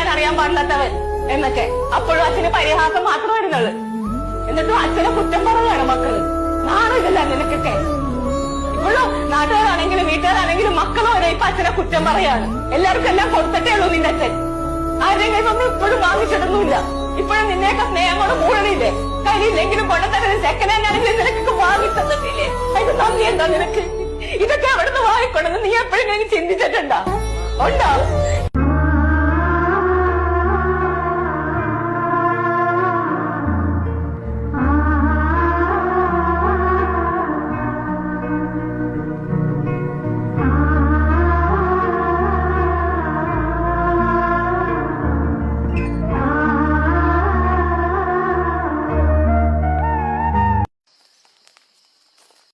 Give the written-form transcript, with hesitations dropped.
ചെയ്യാൻ അറിയാൻ പാടില്ലാത്തവൻ എന്നൊക്കെ. അപ്പോഴും അച്ഛന് പരിഹാസം മാത്രം വരുന്നുള്ളു. എന്നിട്ടും അച്ഛനെ കുറ്റം പറയുകയാണ് മക്കള്. നാണില്ല നിനക്കൊക്കെ. ഇപ്പോഴും നാട്ടുകാരാണെങ്കിലും വീട്ടുകാരാണെങ്കിലും മക്കളും വരെ ഇപ്പൊ അച്ഛനെ കുറ്റം പറയാണ്. എല്ലാവർക്കും എല്ലാം കൊടുത്തിട്ടേ ഉള്ളൂ നിന്റെ അച്ഛൻ. ആരുടെയും കയ്യിലൊന്നും ഇപ്പോഴും വാങ്ങിച്ചിടുന്നില്ല. ഇപ്പോഴും നിന്നെയൊക്കെ സ്നേഹം കൊണ്ട് കൂടണില്ലേ? കയ്യിലെങ്കിലും കൊണ്ടുതന്നെ സെക്കൻഡ് ഹാൻഡ് ആണെങ്കിലും നിനക്കൊക്കെ വാങ്ങി തന്നിട്ടില്ലേ? അതിന് നന്ദി എന്താ നിനക്ക്? ഇതൊക്കെ അവിടുന്ന് വാങ്ങിക്കൊണ്ടെന്ന് നീ എപ്പോഴെങ്കിലും ചിന്തിച്ചിട്ടുണ്ടോ? ഉണ്ടോ?